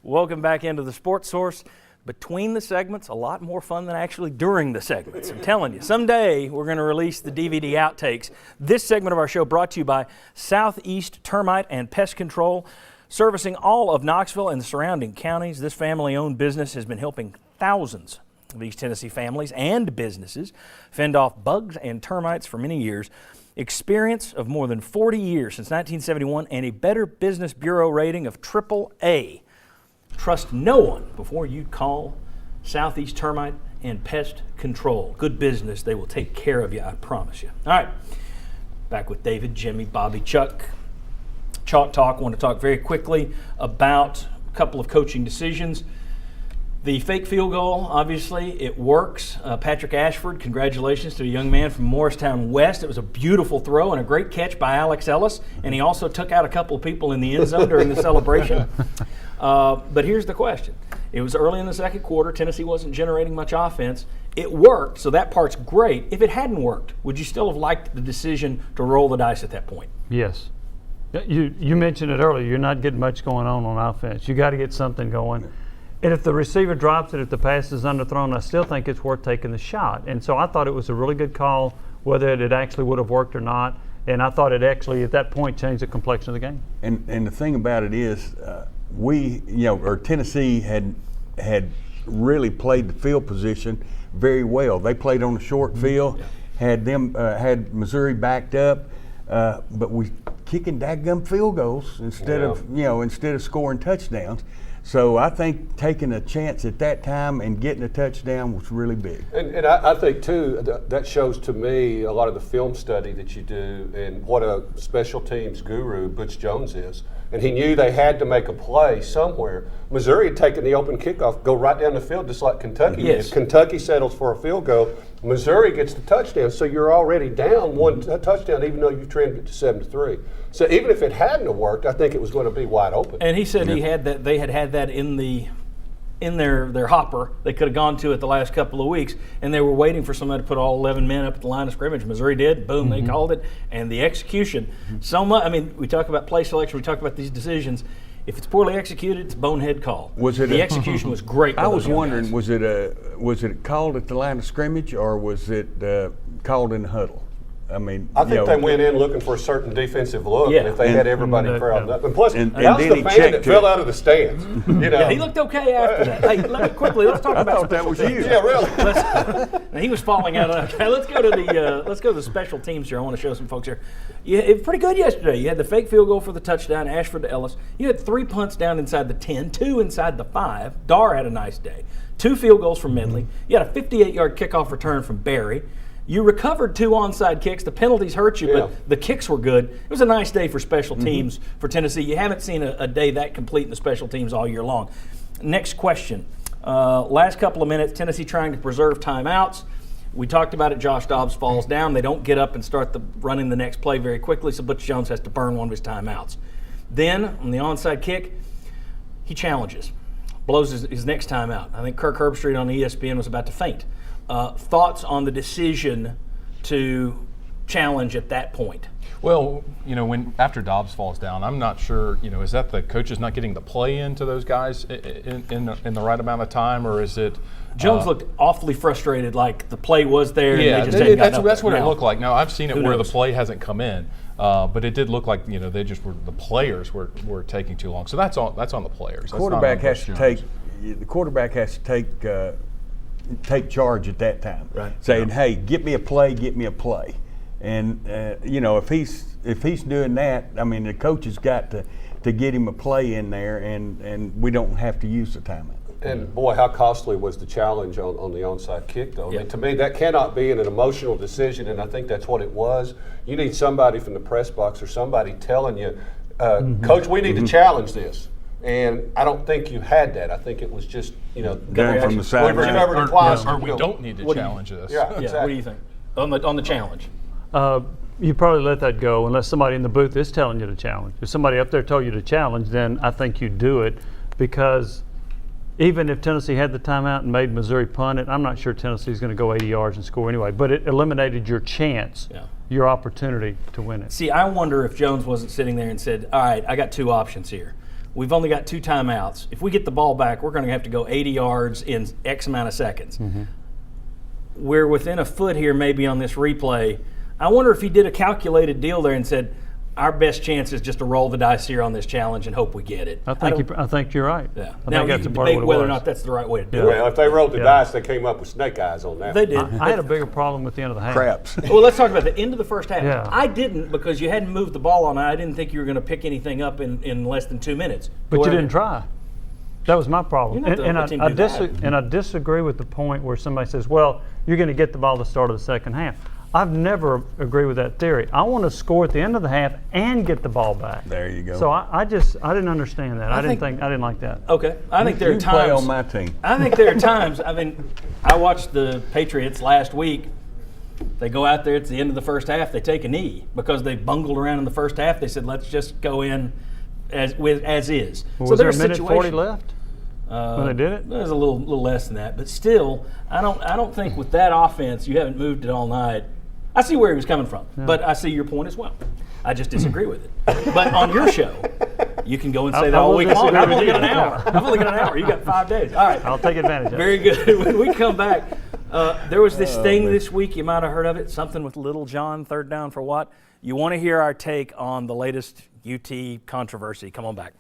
Welcome back into the Sports Source. Between the segments, a lot more fun than actually during the segments. I'm telling you, someday we're going to release the DVD outtakes. This segment of our show brought to you by Southeast Termite and Pest Control. Servicing all of Knoxville and the surrounding counties, this family-owned business has been helping thousands of East Tennessee families and businesses fend off bugs and termites for many years. Experience of more than 40 years since 1971 and a Better Business Bureau rating of AAA. Trust no one before you call Southeast Termite and Pest Control. Good business. They will take care of you, I promise you. All right, back with David, Jimmy, Bobby, Chuck. Chalk Talk. I want to talk very quickly about a couple of coaching decisions. The fake field goal, obviously, it works. Patrick Ashford, congratulations to a young man from Morristown West. It was a beautiful throw and a great catch by Alex Ellis, and he also took out a couple of people in the end zone during the celebration. But here's the question. It was early in the second quarter. Tennessee wasn't generating much offense. It worked, so that part's great. If it hadn't worked, would you still have liked the decision to roll the dice at that point? Yes. You mentioned it earlier. You're not getting much going on offense. You got to get something going. And if the receiver drops it, if the pass is underthrown, I still think it's worth taking the shot. And so I thought it was a really good call, whether it actually would have worked or not. And I thought it actually, at that point, changed the complexion of the game. And the thing about it is, Tennessee had really played the field position very well. They played on the short field, had Missouri backed up, but we kicking dadgum field goals instead of scoring touchdowns. So I think taking a chance at that time and getting a touchdown was really big. And I think, too, that shows to me a lot of the film study that you do and what a special teams guru Butch Jones is. And he knew they had to make a play somewhere. Missouri had taken the open kickoff, go right down the field just like Kentucky did. Kentucky settles for a field goal. Missouri gets the touchdown, so you're already down one touchdown even though you've trended it to 7-3. So even if it hadn't have worked, I think it was going to be wide open. And he said he had that. They had that in their hopper. They could have gone to it the last couple of weeks, and they were waiting for somebody to put all 11 men up at the line of scrimmage. Missouri did. Boom, they called it. And the execution. So much. I mean, we talk about play selection. We talk about these decisions. If it's poorly executed, it's a bonehead call. The execution was great. I was wondering, was it called at the line of scrimmage or was it called in the huddle? I mean, I think they went in looking for a certain defensive look, and if they had everybody crowded up. And plus, that was the fan that fell out of the stands. Yeah, he looked okay after that. Hey, let's talk about. I thought that was you. Yeah, really. He was falling out. Okay, let's go to the special teams here. I want to show some folks here. It was pretty good yesterday. You had the fake field goal for the touchdown, Ashford to Ellis. You had 3 punts down inside the 10, 2 inside the 5. Dar had a nice day. 2 field goals from Medley. You had a 58-yard kickoff return from Barry. You recovered 2 onside kicks. The penalties hurt you, but the kicks were good. It was a nice day for special teams for Tennessee. You haven't seen a day that complete in the special teams all year long. Next question. Last couple of minutes, Tennessee trying to preserve timeouts. We talked about it. Josh Dobbs falls down. They don't get up and start running the next play very quickly, so Butch Jones has to burn one of his timeouts. Then, on the onside kick, he challenges, blows his next timeout. I think Kirk Herbstreit on ESPN was about to faint. Thoughts on the decision to challenge at that point? Well, after Dobbs falls down, I'm not sure, is that the coaches not getting the play into those guys in the right amount of time, or is it? Jones looked awfully frustrated, like the play was there. Yeah, and they just that's what it looked like. Now, I've seen it where the play hasn't come in, but it did look like they just were, the players were taking too long. So that's on the players. The quarterback has to take charge at that time, saying, "Hey, get me a play," and if he's doing that, I mean, the coach has got to get him a play in there, and we don't have to use the timeout. And boy, how costly was the challenge on the onside kick, though? I mean, to me, that cannot be an emotional decision, and I think that's what it was. You need somebody from the press box or somebody telling you, Coach, we need to challenge this. And I don't think you had that. I think it was just, going from the side. Or we don't need to challenge this. Yeah, exactly. What do you think on the challenge? You probably let that go unless somebody in the booth is telling you to challenge. If somebody up there told you to challenge, then I think you do it, because even if Tennessee had the timeout and made Missouri punt it, I'm not sure Tennessee's going to go 80 yards and score anyway. But it eliminated your chance, your opportunity to win it. See, I wonder if Jones wasn't sitting there and said, all right, I got 2 options here. We've only got 2 timeouts. If we get the ball back, we're going to have to go 80 yards in X amount of seconds. We're within a foot here maybe on this replay. I wonder if he did a calculated deal there and said, our best chance is just to roll the dice here on this challenge and hope we get it. I think you're right. Yeah. I Now, think you that's can a part of debate what it whether or was. not that's the right way to do it. Well, if they rolled the Yeah. dice, they came up with snake eyes on that. They did. I had a bigger problem with the end of the half. Craps. Well, let's talk about the end of the first half. Yeah. I didn't because you hadn't moved the ball on. I didn't think you were going to pick anything up in less than 2 minutes. But Go you ahead. didn't try. That was my problem. You're not the only team to do that. And I disagree with the point where somebody says, well, you're going to get the ball at the start of the second half. I've never agreed with that theory. I want to score at the end of the half and get the ball back. There you go. So I didn't understand that. I didn't like that. Okay. I think there are You times. play on my team. I think there are times. I mean, I watched the Patriots last week. They go out there at the end of the first half. They take a knee because they bungled around in the first half. They said, "Let's just go in as is." Well, So was there a there's minute 40 situations- left when they did it? There's a little less than that, but still, I don't think with that offense you haven't moved it all night. I see where he was coming from, but I see your point as well. I just disagree with it. But on your show, you can go and say that I all will week long. disagree I've with only you. got an hour. I've only got an hour. You got 5 days. All right. I'll take advantage of it. Very good. When we come back, there was this thing this week, you might have heard of it, something with Little John, third down for what? You want to hear our take on the latest UT controversy. Come on back.